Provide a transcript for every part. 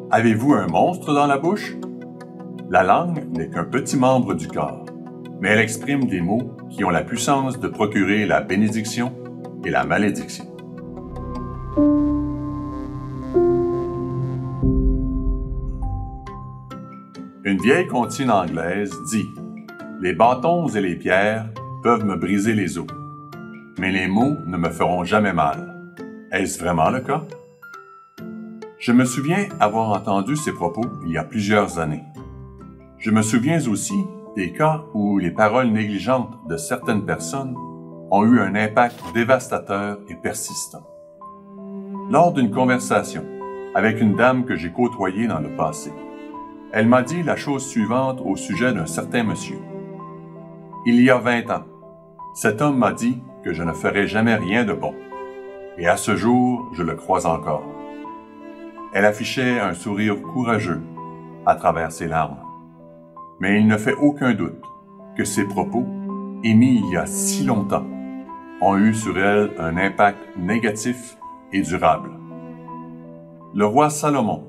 Avez-vous un monstre dans la bouche? La langue n'est qu'un petit membre du corps, mais elle exprime des mots qui ont la puissance de procurer la bénédiction et la malédiction. Une vieille comptine anglaise dit « Les bâtons et les pierres peuvent me briser les os, mais les mots ne me feront jamais mal. » Est-ce vraiment le cas? Je me souviens avoir entendu ces propos il y a plusieurs années. Je me souviens aussi des cas où les paroles négligentes de certaines personnes ont eu un impact dévastateur et persistant. Lors d'une conversation avec une dame que j'ai côtoyée dans le passé, elle m'a dit la chose suivante au sujet d'un certain monsieur. Il y a 20 ans, cet homme m'a dit que je ne ferais jamais rien de bon. Et à ce jour, je le crois encore. Elle affichait un sourire courageux à travers ses larmes. Mais il ne fait aucun doute que ses propos, émis il y a si longtemps, ont eu sur elle un impact négatif et durable. Le roi Salomon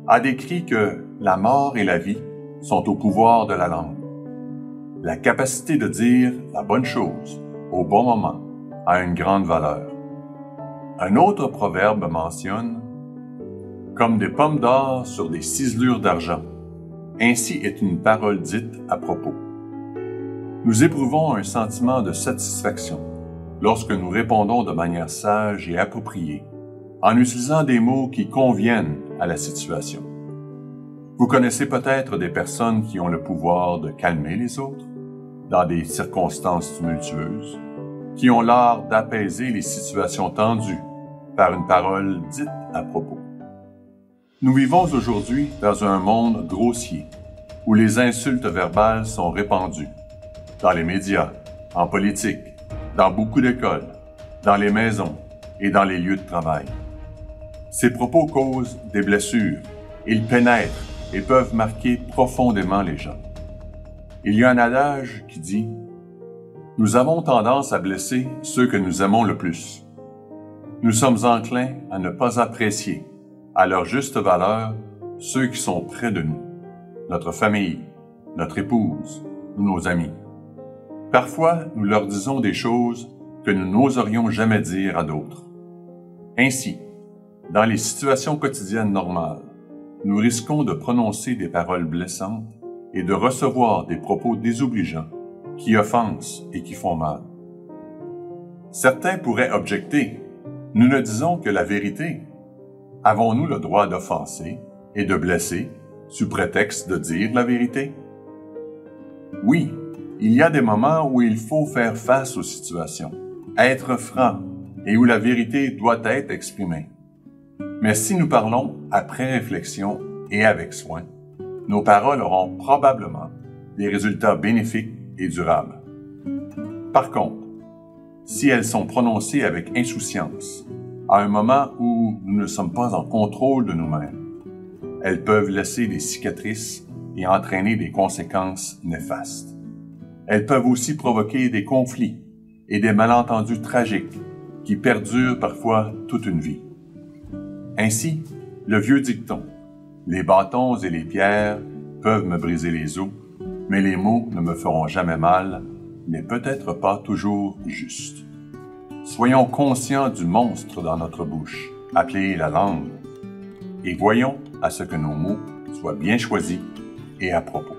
a décrit que la mort et la vie sont au pouvoir de la langue. La capacité de dire la bonne chose au bon moment a une grande valeur. Un autre proverbe mentionne « Comme des pommes d'or sur des ciselures d'argent, ainsi est une parole dite à propos. » Nous éprouvons un sentiment de satisfaction lorsque nous répondons de manière sage et appropriée, en utilisant des mots qui conviennent à la situation. Vous connaissez peut-être des personnes qui ont le pouvoir de calmer les autres dans des circonstances tumultueuses, qui ont l'art d'apaiser les situations tendues par une parole dite à propos. Nous vivons aujourd'hui dans un monde grossier, où les insultes verbales sont répandues, dans les médias, en politique, dans beaucoup d'écoles, dans les maisons et dans les lieux de travail. Ces propos causent des blessures, ils pénètrent et peuvent marquer profondément les gens. Il y a un adage qui dit « Nous avons tendance à blesser ceux que nous aimons le plus. Nous sommes enclins à ne pas apprécier, à leur juste valeur, ceux qui sont près de nous, notre famille, notre épouse ou nos amis. Parfois, nous leur disons des choses que nous n'oserions jamais dire à d'autres. Ainsi, dans les situations quotidiennes normales, nous risquons de prononcer des paroles blessantes et de recevoir des propos désobligeants qui offensent et qui font mal. Certains pourraient objecter « Nous ne disons que la vérité. Avons-nous le droit d'offenser et de blesser sous prétexte de dire la vérité? » Oui, il y a des moments où il faut faire face aux situations, être franc et où la vérité doit être exprimée. Mais si nous parlons après réflexion et avec soin, nos paroles auront probablement des résultats bénéfiques et durables. Par contre, si elles sont prononcées avec insouciance, à un moment où nous ne sommes pas en contrôle de nous-mêmes, elles peuvent laisser des cicatrices et entraîner des conséquences néfastes. Elles peuvent aussi provoquer des conflits et des malentendus tragiques qui perdurent parfois toute une vie. Ainsi, le vieux dicton « Les bâtons et les pierres peuvent me briser les os, mais les mots ne me feront jamais mal » n'est peut-être pas toujours juste. Soyons conscients du monstre dans notre bouche, appelé la langue, et voyons à ce que nos mots soient bien choisis et à propos.